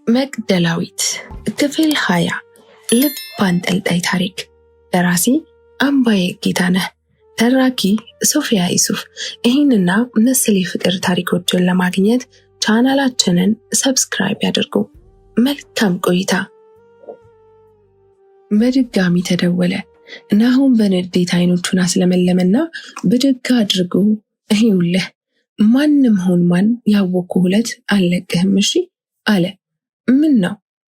መቅደላዊት ክፍል 20 ልብ አንጠልጣይ ታሪክ። ደራሲ አምባዬ ጌታነህ፣ ተራኪ ሶፊያ ይሱፍ። ይህንና መሰል የፍቅር ታሪኮችን ለማግኘት ቻናላችንን ሰብስክራይብ ያድርጉ። መልካም ቆይታ። በድጋሚ ተደወለ። ናሁም በንዴት አይኖቹን አስለመለመና ብድግ አድርጎ ይኸውልህ ማንም ሆን ማን ያወቅኩ ሁለት አልለቅህም እሺ አለ። ምን ነው?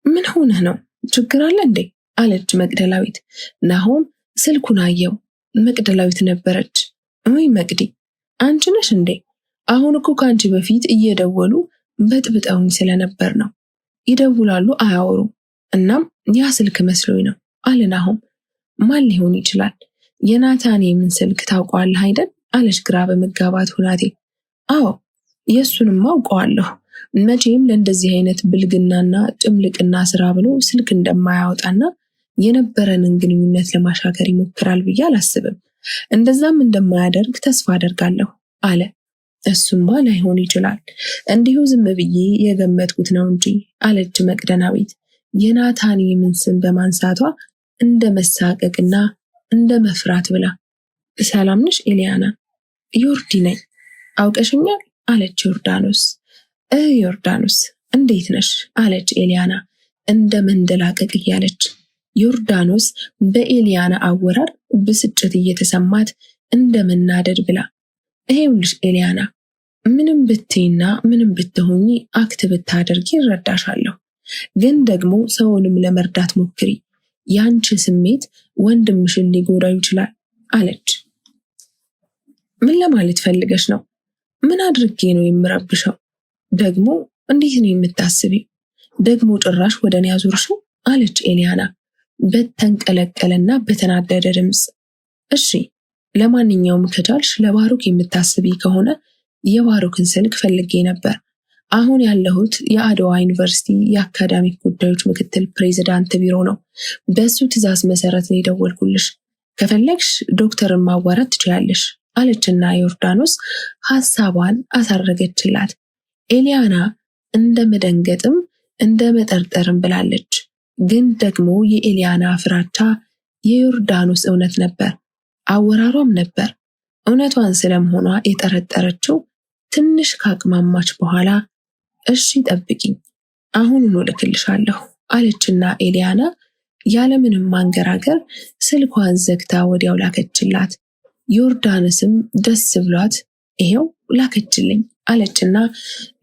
ምን ሆነህ ነው? ችግር አለ እንዴ? አለች መቅደላዊት። ናሁም ስልኩን አየው። መቅደላዊት ነበረች። ወይ መቅዲ፣ አንቺ ነሽ እንዴ? አሁን እኮ ከአንቺ በፊት እየደወሉ በጥብጠውኝ ስለነበር ነው። ይደውላሉ አያወሩም። እናም ያ ስልክ መስሎኝ ነው አለ ናሁም። ማን ሊሆን ይችላል? የናታኔምን ስልክ ታውቀዋለህ አይደል? አለች ግራ በመጋባት ሁናቴ። አዎ የእሱንም አውቀዋለሁ። መቼም ለእንደዚህ አይነት ብልግናና ጭምልቅና ስራ ብሎ ስልክ እንደማያወጣና የነበረንን ግንኙነት ለማሻገር ይሞክራል ብዬ አላስብም። እንደዛም እንደማያደርግ ተስፋ አደርጋለሁ አለ። እሱማ ላይሆን ይችላል፣ እንዲሁ ዝም ብዬ የገመትኩት ነው እንጂ አለች መቅደናዊት የናታኔምን ስም በማንሳቷ እንደ መሳቀቅና እንደ መፍራት ብላ። ሰላም ነሽ ኤሊያና? ዮርዲ ነኝ። አውቀሽኛል? አለች ዮርዳኖስ። ዮርዳኖስ እንዴት ነሽ? አለች ኤሊያና እንደ መንደላቀቅ እያለች። ዮርዳኖስ በኤሊያና አወራር ብስጭት እየተሰማት እንደ መናደድ ብላ፣ ይሄውልሽ ኤሊያና፣ ምንም ብትይና ምንም ብትሆኚ አክት ብታደርጊ እረዳሻለሁ፣ ግን ደግሞ ሰውንም ለመርዳት ሞክሪ። ያንቺ ስሜት ወንድምሽን ሊጎዳው ይችላል አለች። ምን ለማለት ፈልገሽ ነው? ምን አድርጌ ነው የምረብሸው? ደግሞ እንዴት ነው የምታስቢው? ደግሞ ጭራሽ ወደ እኔ አዞርሽው? አለች ኤሊያና በተንቀለቀለና በተናደደ ድምፅ። እሺ ለማንኛውም ከቻልሽ ለባሩክ የምታስቢ ከሆነ የባሩክን ስልክ ፈልጌ ነበር። አሁን ያለሁት የአድዋ ዩኒቨርሲቲ የአካዳሚክ ጉዳዮች ምክትል ፕሬዝዳንት ቢሮ ነው። በሱ ትዕዛዝ መሰረት ነው የደወልኩልሽ። ከፈለግሽ ዶክተርን ማዋራት ትችያለሽ አለችና ዮርዳኖስ ሐሳቧን አሳረገችላት። ኤሊያና እንደ መደንገጥም እንደ መጠርጠርም ብላለች። ግን ደግሞ የኤሊያና ፍራቻ የዮርዳኖስ እውነት ነበር፣ አወራሯም ነበር። እውነቷን ስለመሆኗ የጠረጠረችው ትንሽ ካቅማማች በኋላ እሺ ጠብቂኝ፣ አሁኑኑ እልክልሻለሁ አለችና ኤሊያና ያለምንም ማንገራገር ስልኳን ዘግታ ወዲያው ላከችላት። ዮርዳኖስም ደስ ብሏት ይሄው ላከችልኝ አለችና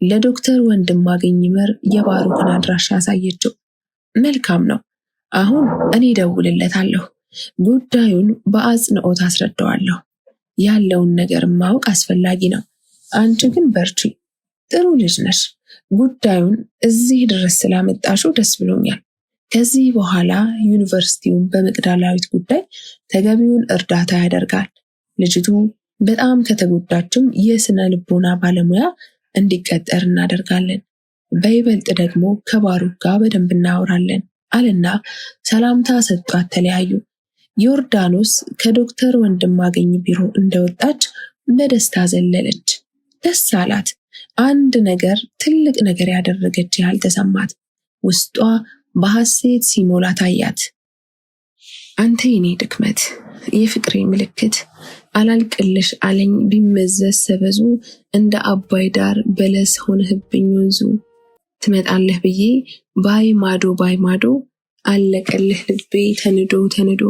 ለዶክተር ወንድማገኝ ይመር የባሩክን አድራሻ አሳየችው። መልካም ነው፣ አሁን እኔ ደውልለታለሁ፣ ጉዳዩን በአጽንኦት አስረዳዋለሁ። ያለውን ነገር ማወቅ አስፈላጊ ነው። አንቺ ግን በርቺ፣ ጥሩ ልጅ ነሽ። ጉዳዩን እዚህ ድረስ ስላመጣሽው ደስ ብሎኛል። ከዚህ በኋላ ዩኒቨርሲቲውን በመቅደላዊት ጉዳይ ተገቢውን እርዳታ ያደርጋል። ልጅቱ በጣም ከተጎዳችም የስነ ልቦና ባለሙያ እንዲቀጠር እናደርጋለን። በይበልጥ ደግሞ ከባሩክ ጋር በደንብ እናወራለን አለና ሰላምታ ሰጧት። ተለያዩ። ዮርዳኖስ ከዶክተር ወንድማገኝ ቢሮ እንደወጣች በደስታ ዘለለች። ደስ አላት። አንድ ነገር፣ ትልቅ ነገር ያደረገች ያህል ተሰማት። ውስጧ በሐሴት ሲሞላ ታያት። አንተ የኔ ድክመት፣ የፍቅሬ ምልክት፣ አላልቅልሽ አለኝ ቢመዘዝ ሰበዙ፣ እንደ አባይ ዳር በለስ ሆነህብኝ ወንዙ። ትመጣለህ ብዬ ባይ ማዶ አለቀልህ ልቤ ተንዶ ተንዶ።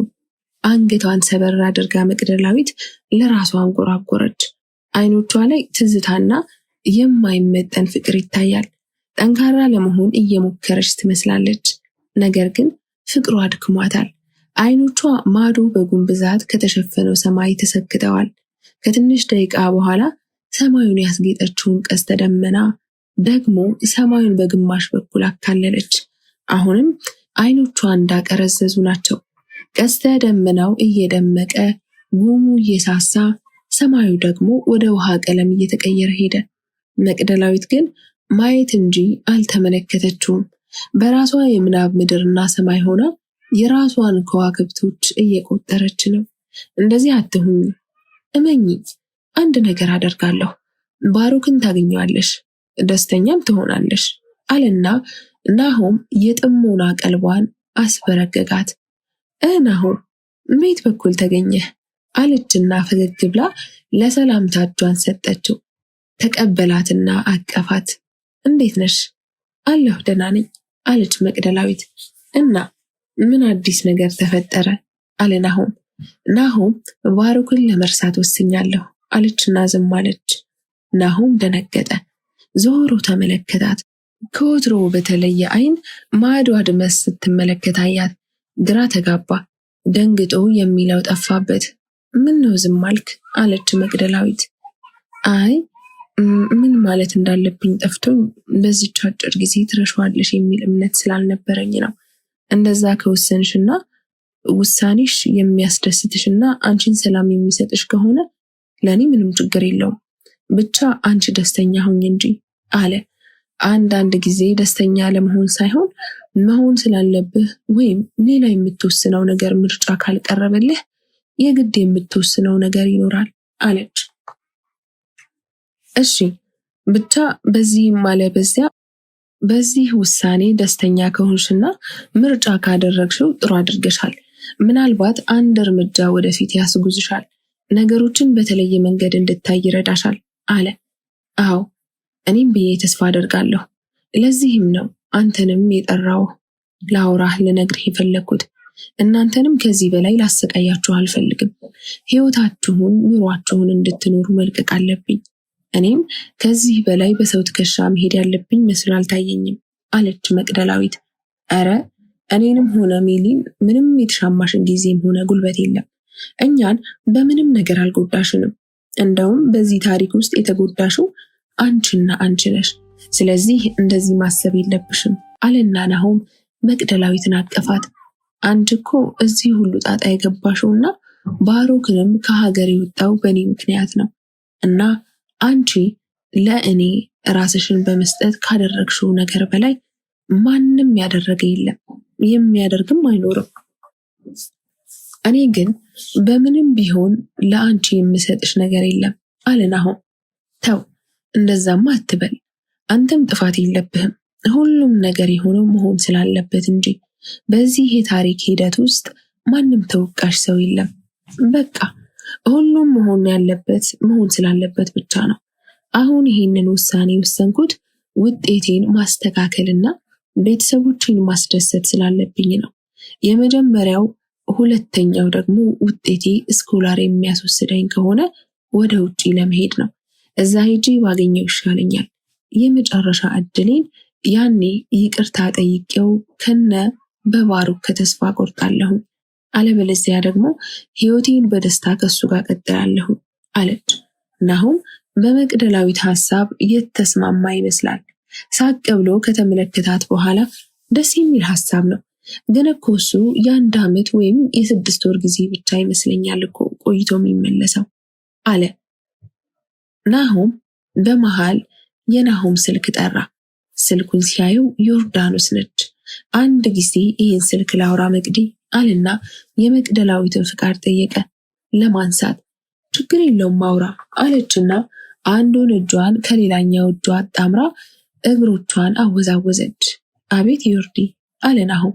አንገቷን ሰበር አድርጋ መቅደላዊት ለራሷ አንጎራጎረች። አይኖቿ ላይ ትዝታና የማይመጠን ፍቅር ይታያል። ጠንካራ ለመሆን እየሞከረች ትመስላለች። ነገር ግን ፍቅሯ አድክሟታል። አይኖቿ ማዶ በጉም ብዛት ከተሸፈነው ሰማይ ተሰክተዋል። ከትንሽ ደቂቃ በኋላ ሰማዩን ያስጌጠችውን ቀስተ ደመና ደግሞ ሰማዩን በግማሽ በኩል አካለለች። አሁንም አይኖቿ እንዳቀረዘዙ ናቸው። ቀስተ ደመናው እየደመቀ ጉሙ እየሳሳ ሰማዩ ደግሞ ወደ ውሃ ቀለም እየተቀየረ ሄደ። መቅደላዊት ግን ማየት እንጂ አልተመለከተችውም። በራሷ የምናብ ምድርና ሰማይ ሆና የራሷን ከዋክብቶች እየቆጠረች ነው። እንደዚህ አትሁኝ፣ እመኚ፣ አንድ ነገር አደርጋለሁ። ባሩክን ታገኘዋለሽ፣ ደስተኛም ትሆናለሽ አለና ናሆም የጥሞና ቀልቧን አስበረገጋት። ናሆም ቤት በኩል ተገኘህ አለችና ፈገግ ብላ ለሰላምታ እጇን ሰጠችው። ተቀበላትና አቀፋት። እንዴት ነሽ? አለሁ ደህና ነኝ አለች መቅደላዊት። እና ምን አዲስ ነገር ተፈጠረ? አለ ናሆም። ናሆም ባሩክን ለመርሳት ወስኛለሁ አለችና ዝም አለች። ናሆም ደነገጠ። ዞሮ ተመለከታት። ከወትሮ በተለየ አይን ማዕዷ ድመስ ስትመለከት አያት። ግራ ተጋባ። ደንግጦ የሚለው ጠፋበት። ምን ነው ዝም አልክ? አለች መቅደላዊት። አይ ምን ማለት እንዳለብኝ ጠፍቶኝ በዚች አጭር ጊዜ ትረሻዋለሽ የሚል እምነት ስላልነበረኝ ነው። እንደዛ ከወሰንሽና ውሳኔሽ የሚያስደስትሽና አንቺን ሰላም የሚሰጥሽ ከሆነ ለእኔ ምንም ችግር የለውም። ብቻ አንቺ ደስተኛ ሁኝ እንጂ አለ። አንዳንድ ጊዜ ደስተኛ ለመሆን ሳይሆን መሆን ስላለብህ ወይም ሌላ የምትወስነው ነገር ምርጫ ካልቀረበልህ የግድ የምትወስነው ነገር ይኖራል አለች። እሺ ብቻ በዚህም አለ በዚያ በዚህ ውሳኔ ደስተኛ ከሆንሽና ምርጫ ካደረግሽው ጥሩ አድርገሻል። ምናልባት አንድ እርምጃ ወደፊት ያስጉዝሻል። ነገሮችን በተለየ መንገድ እንድታይ ይረዳሻል አለ። አዎ እኔም ብዬ ተስፋ አደርጋለሁ። ለዚህም ነው አንተንም የጠራው ላውራህ ልነግርህ የፈለግኩት። እናንተንም ከዚህ በላይ ላሰቃያችሁ አልፈልግም። ሕይወታችሁን ኑሯችሁን እንድትኖሩ መልቀቅ አለብኝ። እኔም ከዚህ በላይ በሰው ትከሻ መሄድ ያለብኝ መስሎ አልታየኝም አለች መቅደላዊት። አረ እኔንም ሆነ ሜሊን ምንም የተሻማሽን ጊዜም ሆነ ጉልበት የለም። እኛን በምንም ነገር አልጎዳሽንም። እንደውም በዚህ ታሪክ ውስጥ የተጎዳሽው አንቺና አንቺ ነሽ። ስለዚህ እንደዚህ ማሰብ የለብሽም አለና ናሆም መቅደላዊትን አቀፋት። አንቺ እኮ እዚህ ሁሉ ጣጣ የገባሽውና ባሮክንም ከሀገር የወጣው በእኔ ምክንያት ነው እና አንቺ ለእኔ ራስሽን በመስጠት ካደረግሽው ነገር በላይ ማንም ያደረገ የለም፣ የሚያደርግም አይኖርም። እኔ ግን በምንም ቢሆን ለአንቺ የምሰጥሽ ነገር የለም አለ ናሆም። ተው እንደዛማ አትበል። አንተም ጥፋት የለብህም። ሁሉም ነገር የሆነው መሆን ስላለበት እንጂ በዚህ የታሪክ ሂደት ውስጥ ማንም ተወቃሽ ሰው የለም። በቃ ሁሉም መሆን ያለበት መሆን ስላለበት ብቻ ነው። አሁን ይሄንን ውሳኔ ወሰንኩት ውጤቴን ማስተካከልና ቤተሰቦቼን ማስደሰት ስላለብኝ ነው። የመጀመሪያው ሁለተኛው ደግሞ ውጤቴ ስኮላር የሚያስወስደኝ ከሆነ ወደ ውጪ ለመሄድ ነው። እዛ ሄጄ ባገኘው ይሻለኛል። የመጨረሻ እድሌን ያኔ ይቅርታ ጠይቄው ከነ በባሩክ ከተስፋ ቆርጣለሁ። አለበለዚያ ደግሞ ህይወቴን በደስታ ከሱ ጋር ቀጥላለሁ አለች። ናሆም በመቅደላዊት ሐሳብ የተስማማ ይመስላል። ሳቅ ብሎ ከተመለከታት በኋላ ደስ የሚል ሐሳብ ነው፣ ግን እኮ እሱ የ1 ዓመት ወይም የ6 ወር ጊዜ ብቻ ይመስለኛል እኮ ቆይቶ የሚመለሰው አለ። ናሆም በመሃል የናሆም ስልክ ጠራ። ስልኩን ሲያየው ዮርዳኖስ ነች። አንድ ጊዜ ይህን ስልክ ላውራ መቅዲ አለና የመቅደላዊትን ፍቃድ ጠየቀ ለማንሳት። ችግር የለውም ማውራ አለችና አንዱን እጇን ከሌላኛው እጇ አጣምራ እግሮቿን አወዛወዘች። አቤት ዮርዲ አለ ናሆም።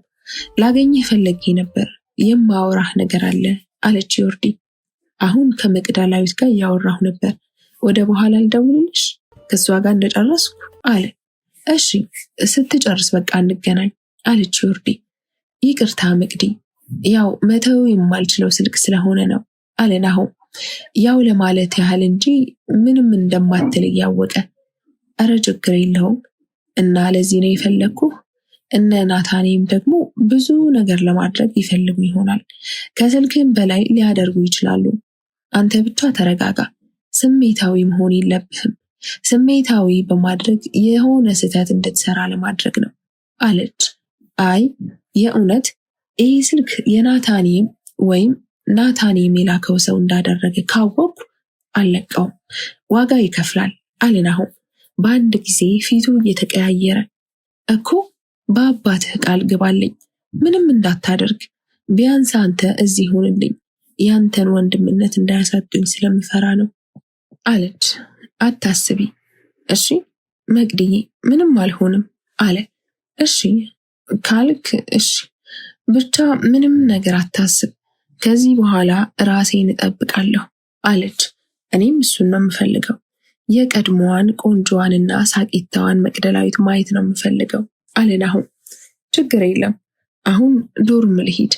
ላገኘህ ፈለጌ ነበር፣ የማወራህ ነገር አለ አለች ዮርዲ። አሁን ከመቅደላዊት ጋር እያወራሁ ነበር፣ ወደ በኋላ ልደውልልሽ ከሷ ጋር እንደጨረስኩ አለ። እሺ ስትጨርስ በቃ እንገናኝ አለች ዮርዲ። ይቅርታ መቅዲ፣ ያው መተው የማልችለው ስልክ ስለሆነ ነው አለ ናሆም። ያው ለማለት ያህል እንጂ ምንም እንደማትል እያወቀ። አረ ችግር የለውም እና ለዚህ ነው የፈለግኩህ። እነ ናታኔም ደግሞ ብዙ ነገር ለማድረግ ይፈልጉ ይሆናል። ከስልክም በላይ ሊያደርጉ ይችላሉ። አንተ ብቻ ተረጋጋ። ስሜታዊ መሆን የለብህም። ስሜታዊ በማድረግ የሆነ ስህተት እንድትሰራ ለማድረግ ነው አለች። አይ የእውነት ይህ ስልክ የናታኔም ወይም ናታኔም የላከው ሰው እንዳደረገ ካወቅኩ አልለቀውም፣ ዋጋ ይከፍላል አለ ናሆም በአንድ ጊዜ ፊቱ እየተቀያየረ። እኮ በአባትህ ቃል ግባልኝ ምንም እንዳታደርግ፣ ቢያንስ አንተ እዚህ ሁንልኝ፣ ያንተን ወንድምነት እንዳያሳጡኝ ስለምፈራ ነው አለች። አታስቢ እሺ መቅድዬ፣ ምንም አልሆንም አለ። እሺ ካልክ እሺ፣ ብቻ ምንም ነገር አታስብ፣ ከዚህ በኋላ ራሴን እጠብቃለሁ አለች። እኔም እሱን ነው የምፈልገው። የቀድሞዋን ቆንጆዋንና ሳቂታዋን መቅደላዊት ማየት ነው የምፈልገው አለ ናሆም። ችግር የለም አሁን ዶርም ልሂድ፣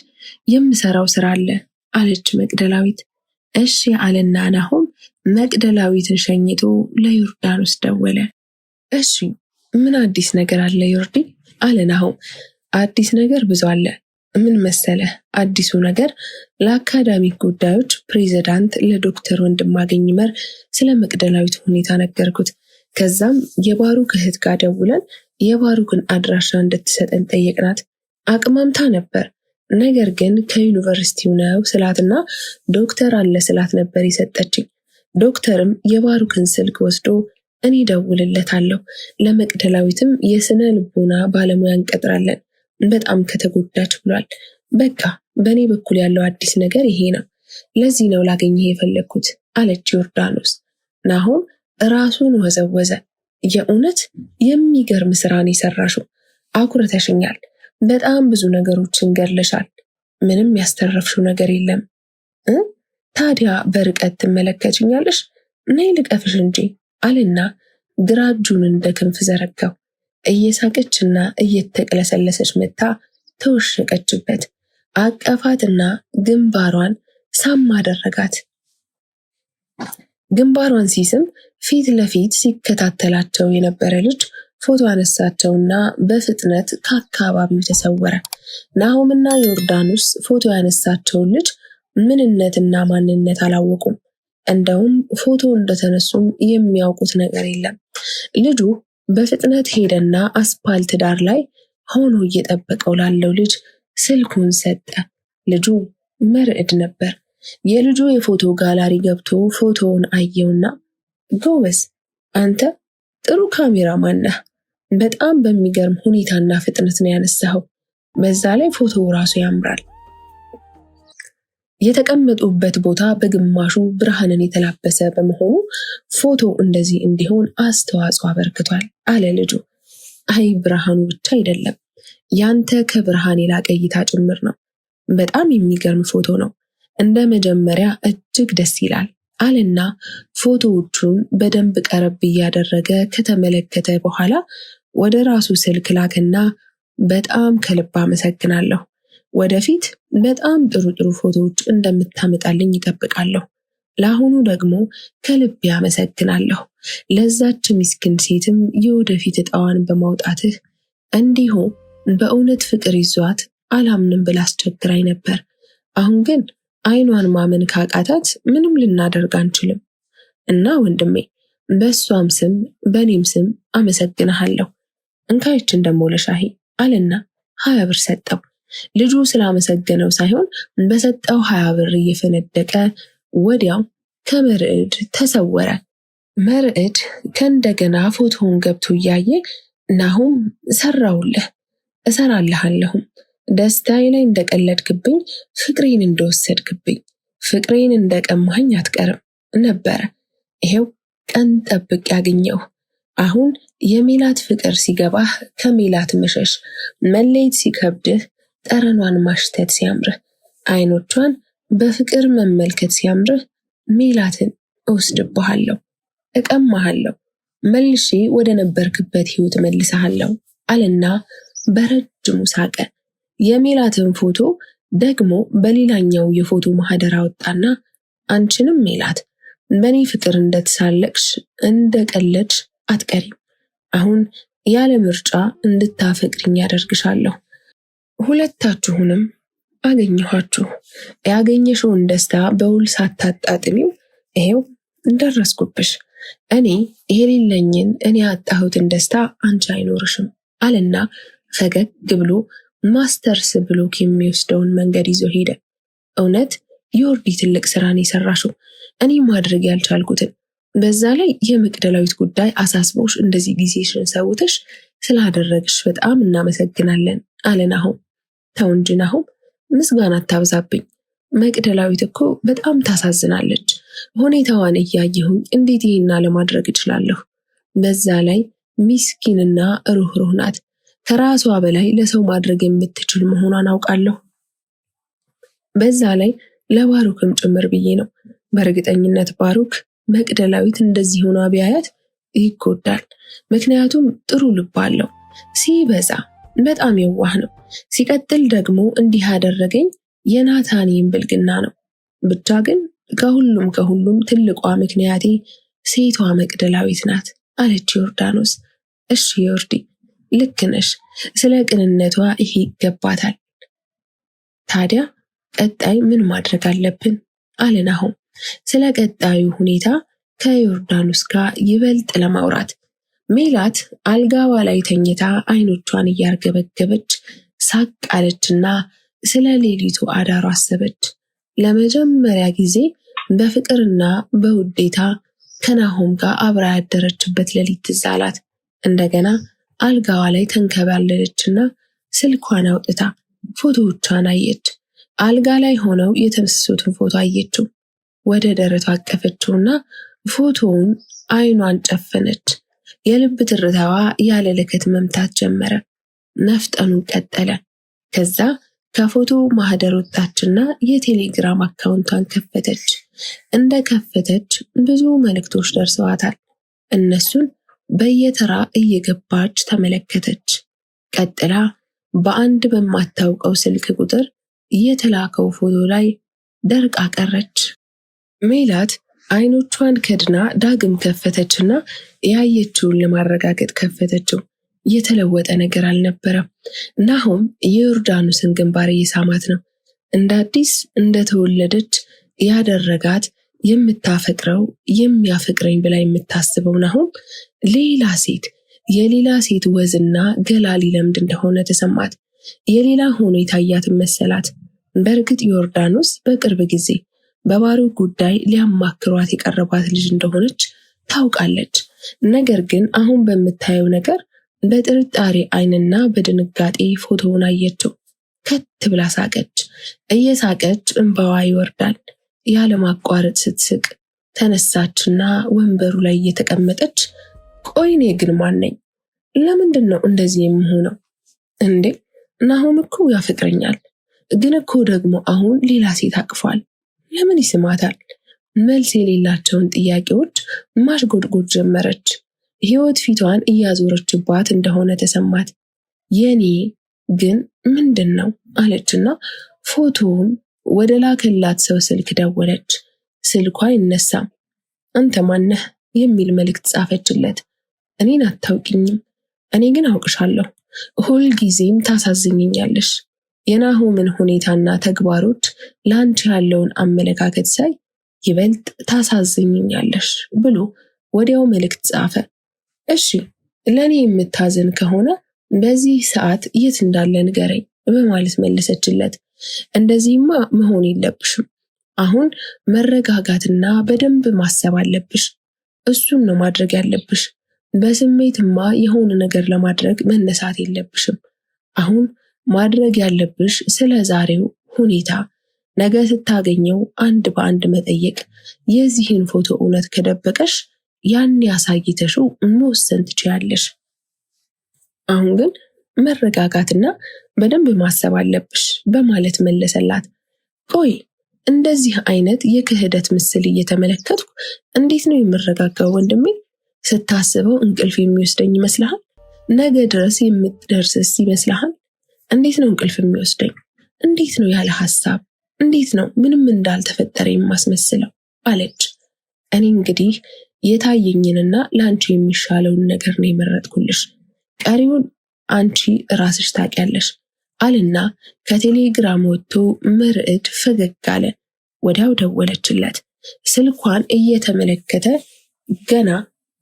የምሰራው ስራ አለ አለች መቅደላዊት። እሺ አለና ናሆም መቅደላዊትን ሸኝቶ ለዮርዳኖስ ደወለ። እሺ ምን አዲስ ነገር አለ ዮርዲ? አለ ናሆም። አዲስ ነገር ብዙ አለ። ምን መሰለህ አዲሱ ነገር፣ ለአካዳሚክ ጉዳዮች ፕሬዚዳንት ለዶክተር ወንድማገኝ ይመር ስለ መቅደላዊት ሁኔታ ነገርኩት። ከዛም የባሩክ እህት ጋር ደውለን የባሩክን አድራሻ እንድትሰጠን ጠየቅናት። አቅማምታ ነበር፣ ነገር ግን ከዩኒቨርሲቲው ነው ስላትና ዶክተር አለ ስላት ነበር የሰጠችኝ። ዶክተርም የባሩክን ስልክ ወስዶ እኔ ደውልለታለሁ፣ ለመቅደላዊትም የስነ ልቦና ባለሙያ እንቀጥራለን፣ በጣም ከተጎዳች ብሏል። በቃ በእኔ በኩል ያለው አዲስ ነገር ይሄ ነው። ለዚህ ነው ላገኘህ የፈለግኩት አለች ዮርዳኖስ። ናሆም ራሱን ወዘወዘ። የእውነት የሚገርም ስራን የሰራሽው፣ አኩርተሽኛል። በጣም ብዙ ነገሮችን ገድለሻል። ምንም ያስተረፍሽው ነገር የለም። ታዲያ በርቀት ትመለከችኛለሽ? ነይ ልቀፍሽ እንጂ አለና ግራ እጁን እንደ ክንፍ ዘረጋው። እየሳቀችና እየተቅለሰለሰች መታ ተወሸቀችበት። አቀፋትና ግንባሯን ሳም አደረጋት። ግንባሯን ሲስም ፊት ለፊት ሲከታተላቸው የነበረ ልጅ ፎቶ አነሳቸውና በፍጥነት ከአካባቢው ተሰወረ። ናሆምና ዮርዳኖስ ፎቶ ያነሳቸውን ልጅ ምንነትና ማንነት አላወቁም። እንደውም ፎቶ እንደተነሱም የሚያውቁት ነገር የለም። ልጁ በፍጥነት ሄደና አስፓልት ዳር ላይ ሆኖ እየጠበቀው ላለው ልጅ ስልኩን ሰጠ። ልጁ መርዕድ ነበር። የልጁ የፎቶ ጋላሪ ገብቶ ፎቶውን አየውና ጎበዝ፣ አንተ ጥሩ ካሜራማን ነህ። በጣም በሚገርም ሁኔታና ፍጥነት ነው ያነሳኸው። በዛ ላይ ፎቶው ራሱ ያምራል። የተቀመጡበት ቦታ በግማሹ ብርሃንን የተላበሰ በመሆኑ ፎቶ እንደዚህ እንዲሆን አስተዋጽኦ አበርክቷል አለ ልጁ። አይ ብርሃኑ ብቻ አይደለም፣ ያንተ ከብርሃን የላቀ እይታ ጭምር ነው። በጣም የሚገርም ፎቶ ነው። እንደ መጀመሪያ እጅግ ደስ ይላል አለና ፎቶዎቹን በደንብ ቀረብ እያደረገ ከተመለከተ በኋላ ወደ ራሱ ስልክ ላከና በጣም ከልብ አመሰግናለሁ። ወደፊት በጣም ጥሩ ጥሩ ፎቶዎች እንደምታመጣልኝ ይጠብቃለሁ። ለአሁኑ ደግሞ ከልብ አመሰግናለሁ። ለዛች ምስኪን ሴትም የወደፊት እጣዋን በማውጣትህ እንዲሁ በእውነት ፍቅር ይዟት አላምንም ብላ አስቸግራኝ ነበር። አሁን ግን አይኗን ማመን ካቃታት ምንም ልናደርግ አንችልም እና ወንድሜ በእሷም ስም በእኔም ስም አመሰግንሃለሁ። እንካይችን ደሞ ለሻሂ አለና 20 ብር ሰጠው። ልጁ ስላመሰገነው ሳይሆን በሰጠው 20 ብር እየፈነደቀ ወዲያው ከመርዕድ ተሰወረ። መርዕድ ከእንደገና ፎቶውን ገብቶ እያየ ናሆም ሰራውልህ፣ እሰራልሃለሁም፣ ደስታዬ ላይ እንደቀለድክብኝ፣ ፍቅሬን እንደወሰድክብኝ፣ ፍቅሬን እንደቀማኝ አትቀርም ነበረ። ይሄው ቀን ጠብቅ ያገኘው። አሁን የሜላት ፍቅር ሲገባህ ከሜላት መሸሽ፣ መለየት ሲከብድህ ጠረኗን ማሽተት ሲያምርህ፣ አይኖቿን በፍቅር መመልከት ሲያምርህ ሜላትን እወስድብሃለሁ፣ እቀማሃለሁ፣ መልሼ ወደ ነበርክበት ህይወት መልሰሃለሁ አለና በረጅሙ ሳቀ። የሜላትን ፎቶ ደግሞ በሌላኛው የፎቶ ማህደር አወጣና አንቺንም ሜላት በእኔ ፍቅር እንደተሳለቅሽ እንደቀለድሽ አትቀሪም። አሁን ያለ ምርጫ እንድታፈቅሪኝ ያደርግሻለሁ። ሁለታችሁንም አገኘኋችሁ። ያገኘሽውን ደስታ በውል ሳታጣጥሚው ይሄው ደረስኩብሽ። እኔ የሌለኝን እኔ ያጣሁትን ደስታ አንቺ አይኖርሽም አለና ፈገግ ብሎ ማስተርስ ብሎክ የሚወስደውን መንገድ ይዞ ሄደ። እውነት ዮርዲ ትልቅ ስራን የሰራሽው፣ እኔ ማድረግ ያልቻልኩትን። በዛ ላይ የመቅደላዊት ጉዳይ አሳስቦሽ እንደዚህ ጊዜሽን ሰውተሽ ስላደረግሽ በጣም እናመሰግናለን አለ ናሆም። ተው እንጂ ናሆም፣ ምስጋና አታብዛብኝ። መቅደላዊት እኮ በጣም ታሳዝናለች። ሁኔታዋን እያየሁኝ እንዴት ይሄን ለማድረግ እችላለሁ? በዛ ላይ ሚስኪንና ሩህሩህ ናት። ከራሷ በላይ ለሰው ማድረግ የምትችል መሆኗን አውቃለሁ። በዛ ላይ ለባሩክም ጭምር ብዬ ነው። በእርግጠኝነት ባሩክ መቅደላዊት እንደዚህ ሆኗ ቢያያት ይጎዳል። ምክንያቱም ጥሩ ልብ አለው፣ ሲበዛ በጣም የዋህ ነው። ሲቀጥል ደግሞ እንዲህ ያደረገኝ የናታኒም ብልግና ነው። ብቻ ግን ከሁሉም ትልቋ ምክንያቴ ሴቷ መቅደላዊት ናት አለች ዮርዳኖስ። እሺ ዮርዲ፣ ልክ ነሽ። ስለ ቅንነቷ ይሄ ይገባታል። ታዲያ ቀጣይ ምን ማድረግ አለብን? አለ ናሆም ስለ ቀጣዩ ሁኔታ ከዮርዳኖስ ጋር ይበልጥ ለማውራት። ሜላት አልጋዋ ላይ ተኝታ አይኖቿን እያርገበገበች ሳቅ አለችና ስለ ሌሊቱ አዳሩ አሰበች። ለመጀመሪያ ጊዜ በፍቅርና በውዴታ ከናሆም ጋር አብራ ያደረችበት ሌሊት ትዝ አላት። እንደገና አልጋዋ ላይ ተንከባለለችና ስልኳን አውጥታ ፎቶዎቿን አየች። አልጋ ላይ ሆነው የተነሱትን ፎቶ አየችው። ወደ ደረቷ አቀፈችውና ፎቶውን አይኗን ጨፈነች። የልብ ትርታዋ ያለ ለከት መምታት ጀመረ። መፍጠኑን ቀጠለ። ከዛ ከፎቶ ማህደር ወጣችና የቴሌግራም አካውንቷን ከፈተች። እንደ ከፈተች ብዙ መልእክቶች ደርሰዋታል። እነሱን በየተራ እየገባች ተመለከተች። ቀጥላ በአንድ በማታውቀው ስልክ ቁጥር የተላከው ፎቶ ላይ ደርቃ ቀረች። ሜላት አይኖቿን ከድና ዳግም ከፈተችና ያየችውን ለማረጋገጥ ከፈተችው። የተለወጠ ነገር አልነበረም። ናሆም የዮርዳኖስን ግንባር እየሳማት ነው። እንደ አዲስ እንደተወለደች ያደረጋት የምታፈቅረው የሚያፈቅረኝ ብላ የምታስበው ናሆም የሌላ ሴት ወዝና ገላ ሊለምድ እንደሆነ ተሰማት። የሌላ ሆኖ የታያትን መሰላት። በእርግጥ ዮርዳኖስ በቅርብ ጊዜ በባሩክ ጉዳይ ሊያማክሯት የቀረባት ልጅ እንደሆነች ታውቃለች። ነገር ግን አሁን በምታየው ነገር በጥርጣሬ አይንና በድንጋጤ ፎቶውን አየችው። ከት ብላ ሳቀች። እየሳቀች እንባዋ ይወርዳል። ያለማቋረጥ ስትስቅ ተነሳችና ወንበሩ ላይ እየተቀመጠች ቆይ እኔ ግን ማን ነኝ? ለምንድን ነው እንደዚህ የምሆነው? እንዴ ናሆም እኮ ያፈቅረኛል፣ ግን እኮ ደግሞ አሁን ሌላ ሴት አቅፏል። ለምን ይስማታል? መልስ የሌላቸውን ጥያቄዎች ማሽጎድጎድ ጀመረች። ህይወት ፊቷን እያዞረችባት እንደሆነ ተሰማት። የኔ ግን ምንድን ነው አለችና ፎቶውን ወደ ላከላት ሰው ስልክ ደወለች። ስልኳ አይነሳም። አንተ ማነህ የሚል መልእክት ጻፈችለት። እኔን አታውቂኝም፣ እኔ ግን አውቅሻለሁ። ሁልጊዜም ታሳዝኝኛለሽ። የናሆምን ሁኔታና ተግባሮች ለአንቺ ያለውን አመለካከት ሳይ ይበልጥ ታሳዝኝኛለሽ ብሎ ወዲያው መልእክት ጻፈ። እሺ ለኔ የምታዝን ከሆነ በዚህ ሰዓት የት እንዳለ ንገረኝ በማለት መለሰችለት። እንደዚህማ መሆን የለብሽም። አሁን መረጋጋትና በደንብ ማሰብ አለብሽ። እሱን ነው ማድረግ ያለብሽ። በስሜትማ የሆነ ነገር ለማድረግ መነሳት የለብሽም። አሁን ማድረግ ያለብሽ ስለ ዛሬው ሁኔታ ነገ ስታገኘው አንድ በአንድ መጠየቅ። የዚህን ፎቶ እውነት ከደበቀሽ ያን ያሳይተሽው መወሰን ትችያለሽ። አሁን ግን መረጋጋትና በደንብ ማሰብ አለብሽ በማለት መለሰላት። ቆይ እንደዚህ አይነት የክህደት ምስል እየተመለከትኩ እንዴት ነው የምረጋጋው ወንድሜ? ስታስበው እንቅልፍ የሚወስደኝ ይመስልሃል? ነገ ድረስ የምትደርስስ ይመስልሃል? እንዴት ነው እንቅልፍ የሚወስደኝ? እንዴት ነው ያለ ሐሳብ? እንዴት ነው ምንም እንዳልተፈጠረ የማስመስለው? አለች። እኔ እንግዲህ የታየኝንና ለአንቺ የሚሻለውን ነገር ነው የመረጥኩልሽ። ቀሪውን አንቺ ራስሽ ታውቂያለሽ አልና ከቴሌግራም ወጥቶ መርዕድ ፈገግ አለ። ወዲያው ደወለችለት። ስልኳን እየተመለከተ ገና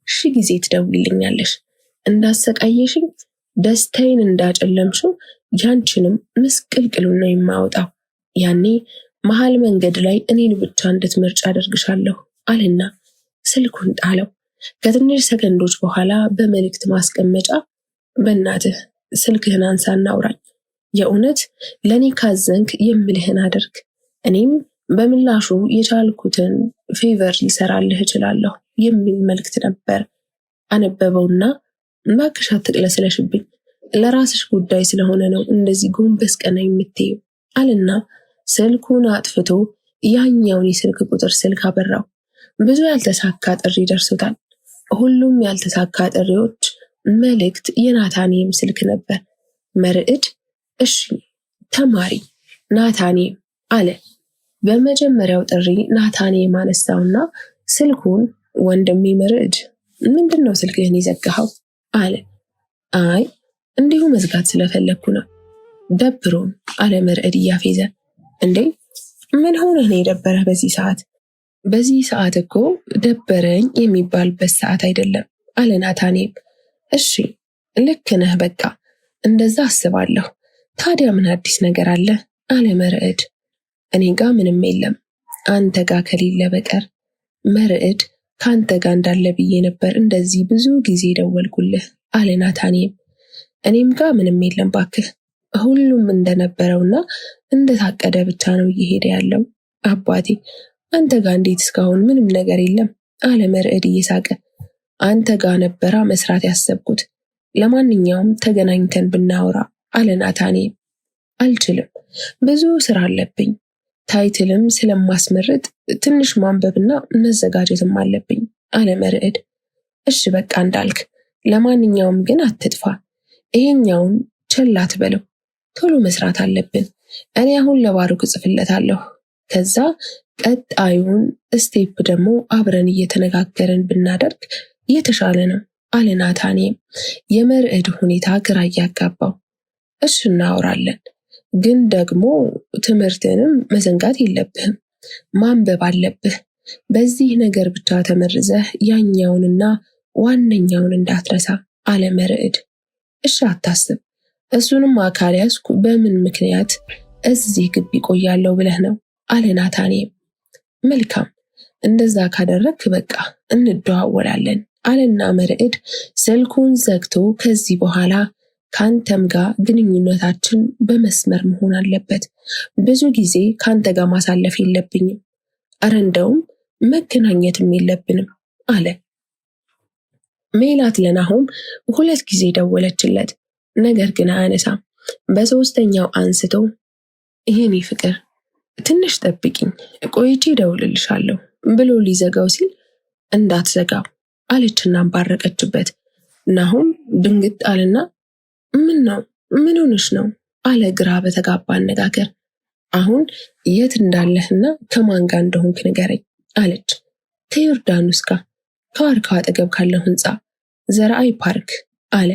1000 ጊዜ ትደውልልኛለሽ፣ እንዳሰቃየሽኝ ደስታዬን እንዳጨለምሽው ያንቺንም ምስቅልቅሉን ነው የማወጣው። ያኔ መሃል መንገድ ላይ እኔን ብቻ እንድትመርጭ አደርግሻለሁ አለና ስልኩን ጣለው። ከትንሽ ሰከንዶች በኋላ በመልእክት ማስቀመጫ በእናትህ ስልክህን አንሳና አውራኝ፣ የእውነት ለኔ ካዘንክ የምልህን አድርግ፣ እኔም በምላሹ የቻልኩትን ፌቨር ሊሰራልህ እችላለሁ የሚል መልእክት ነበር። አነበበውና እባክሽ አትቅለስለሽብኝ፣ ለራስሽ ጉዳይ ስለሆነ ነው እንደዚህ ጎንበስ ቀና የምትይው አለና ስልኩን አጥፍቶ ያኛውን የስልክ ቁጥር ስልክ አበራው። ብዙ ያልተሳካ ጥሪ ደርሶታል። ሁሉም ያልተሳካ ጥሪዎች መልእክት የናታኒም ስልክ ነበር። መርዕድ እሺ ተማሪ ናታኒም አለ። በመጀመሪያው ጥሪ ናታኒም አነሳውና ስልኩን ወንድሜ መርዕድ ምንድን ነው ስልክህን የዘጋኸው አለ። አይ እንዲሁ መዝጋት ስለፈለግኩ ነው። ደብሮን አለ መርዕድ እያፌዘ። እንዴ ምን ሆነህ ነው የደበረህ በዚህ ሰዓት? በዚህ ሰዓት እኮ ደበረኝ የሚባልበት ሰዓት አይደለም አለ ናታኒም። እሺ ልክ ነህ፣ በቃ እንደዛ አስባለሁ። ታዲያ ምን አዲስ ነገር አለ አለ መርዕድ። እኔ ጋ ምንም የለም አንተ ጋ ከሌለ በቀር። መርዕድ ከአንተ ጋ እንዳለ ብዬ ነበር እንደዚህ ብዙ ጊዜ ደወልኩልህ አለ ናታኒም። እኔም ጋ ምንም የለም ባክህ፣ ሁሉም እንደነበረውና እንደታቀደ ብቻ ነው እየሄደ ያለው። አባቴ አንተ ጋ እንዴት እስካሁን ምንም ነገር የለም አለ መርዕድ እየሳቀ። አንተ ጋ ነበራ መስራት ያሰብኩት። ለማንኛውም ተገናኝተን ብናወራ አለ ናታኒም። አልችልም፣ ብዙ ስራ አለብኝ። ታይትልም ስለማስመርጥ ትንሽ ማንበብና መዘጋጀትም አለብኝ አለ መርዕድ። እሺ በቃ እንዳልክ፣ ለማንኛውም ግን አትጥፋ። ይሄኛውን ቸል አትበለው፣ ቶሎ መስራት አለብን። እኔ አሁን ለባሩክ እጽፍለታለሁ። ከዛ ቀጣዩን ስቴፕ ደግሞ አብረን እየተነጋገርን ብናደርግ የተሻለ ነው አለ ናታኒም። የመርዕድ ሁኔታ ግራ እያጋባው። እሺ እናወራለን፣ ግን ደግሞ ትምህርትንም መዘንጋት የለብህም፣ ማንበብ አለብህ። በዚህ ነገር ብቻ ተመርዘህ ያኛውንና ዋነኛውን እንዳትረሳ አለ መርዕድ። እሺ አታስብ፣ እሱንም አካል ያዝኩ። በምን ምክንያት እዚህ ግቢ ቆያለሁ ብለህ ነው አለ ናታኒም። መልካም፣ እንደዛ ካደረግክ በቃ እንደዋወላለን አለና መርዕድ ስልኩን ዘግቶ ከዚህ በኋላ ካንተም ጋር ግንኙነታችን በመስመር መሆን አለበት። ብዙ ጊዜ ካንተ ጋር ማሳለፍ የለብኝም፣ አረ እንደውም መገናኘትም የለብንም አለ። ሜላት ለናሆም 2 ጊዜ ደወለችለት፣ ነገር ግን አያነሳም። በሶስተኛው አንስቶ ይሄኔ ፍቅር ትንሽ ጠብቂኝ ቆይቼ ደውልልሻለሁ ብሎ ሊዘጋው ሲል እንዳትዘጋው አለችና አንባረቀችበት። ናሆም ድንግጥ አለና ምን ነው ምን ሆነሽ ነው አለ ግራ በተጋባ አነጋገር። አሁን የት እንዳለህና ከማን ጋር እንደሆንክ ንገረኝ አለች። ከዮርዳኖስ ጋር ከዋርካው አጠገብ ካለው ህንፃ ዘርአይ ፓርክ አለ።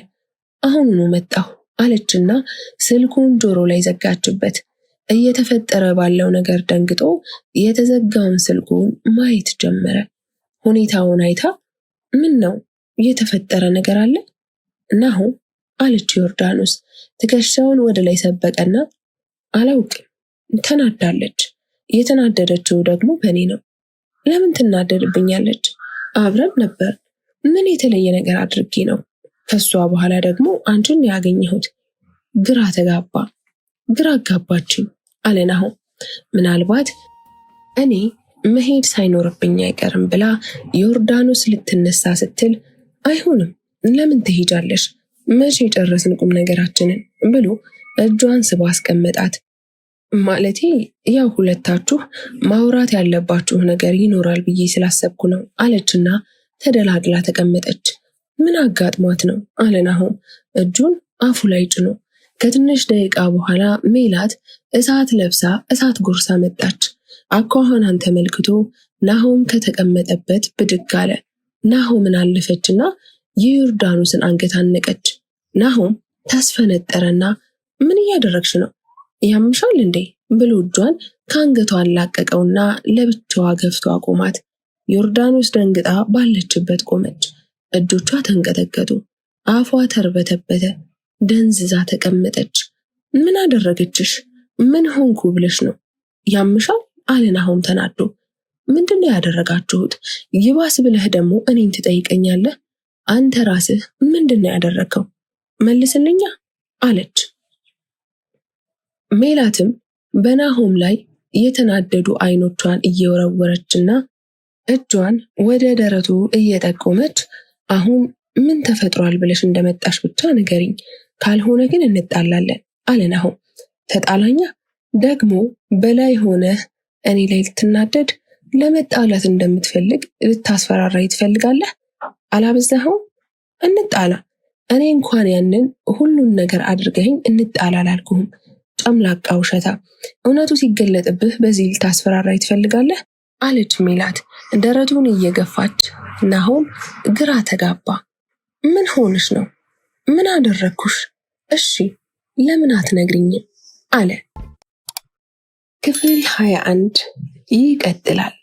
አሁኑኑ መጣሁ አለችና ስልኩን ጆሮ ላይ ዘጋችበት። እየተፈጠረ ባለው ነገር ደንግጦ የተዘጋውን ስልኩን ማየት ጀመረ። ሁኔታውን አይታ ምን ነው የተፈጠረ ነገር አለ ናሆም አለች ዮርዳኖስ። ትከሻውን ወደ ላይ ሰበቀና አላውቅም፣ ተናዳለች። የተናደደችው ደግሞ በእኔ ነው። ለምን ትናደድብኛለች? አብረን ነበር። ምን የተለየ ነገር አድርጌ ነው? ከሷ በኋላ ደግሞ አንቺን ያገኘሁት። ግራ ተጋባ። ግራ አጋባችኝ አለ ናሆም። ምናልባት እኔ መሄድ ሳይኖርብኝ አይቀርም ብላ ዮርዳኖስ ልትነሳ ስትል አይሆንም፣ ለምን ትሄጃለሽ? መቼ ጨረስን ቁም ነገራችንን ብሎ እጇን ስቦ አስቀመጣት። ማለቴ ያው ሁለታችሁ ማውራት ያለባችሁ ነገር ይኖራል ብዬ ስላሰብኩ ነው አለችና ተደላድላ ተቀመጠች። ምን አጋጥሟት ነው አለ ናሆም እጁን አፉ ላይ ጭኖ። ከትንሽ ደቂቃ በኋላ ሜላት እሳት ለብሳ እሳት ጎርሳ መጣች። አኳኋኗን ተመልክቶ ናሆም ከተቀመጠበት ብድግ አለ። ናሆምን አለፈችና የዮርዳኖስን አንገት አነቀች። ናሆም ታስፈነጠረና ምን እያደረግሽ ነው? ያምሻል እንዴ ብሎ እጇን ከአንገቷ አላቀቀውና ለብቻዋ ገፍቶ አቆማት። ዮርዳኖስ ደንግጣ ባለችበት ቆመች። እጆቿ ተንቀጠቀጡ፣ አፏ ተርበተበተ፣ ደንዝዛ ተቀመጠች። ምን አደረገችሽ? ምን ሆንኩ ብለሽ ነው? ያምሻል አለ ናሆም ተናዶ። ምንድነው ያደረጋችሁት? ይባስ ብለህ ደግሞ እኔን ትጠይቀኛለህ? አንተ ራስህ ምንድነው ያደረከው? መልስልኛ አለች። ሜላትም በናሆም ላይ የተናደዱ አይኖቿን እየወረወረችና እጇን ወደ ደረቱ እየጠቆመች አሁን ምን ተፈጥሯል ብለሽ እንደመጣሽ ብቻ ንገሪኝ፣ ካልሆነ ግን እንጣላለን አለ ናሆም። ተጣላኛ ደግሞ በላይ ሆነ እኔ ላይ ልትናደድ ለመጣላት እንደምትፈልግ ልታስፈራራኝ ትፈልጋለህ? አላበዛኸው? እንጣላ። እኔ እንኳን ያንን ሁሉን ነገር አድርገኝ እንጣላ አላልኩህም። ጨምላቃ ውሸታ፣ እውነቱ ሲገለጥብህ በዚህ ልታስፈራራኝ ትፈልጋለህ? አለች ሜላት ደረቱን እየገፋች። ናሆም ግራ ተጋባ። ምን ሆንሽ ነው? ምን አደረግኩሽ? እሺ ለምን አትነግሪኝም? አለ። ክፍል 21 ይቀጥላል።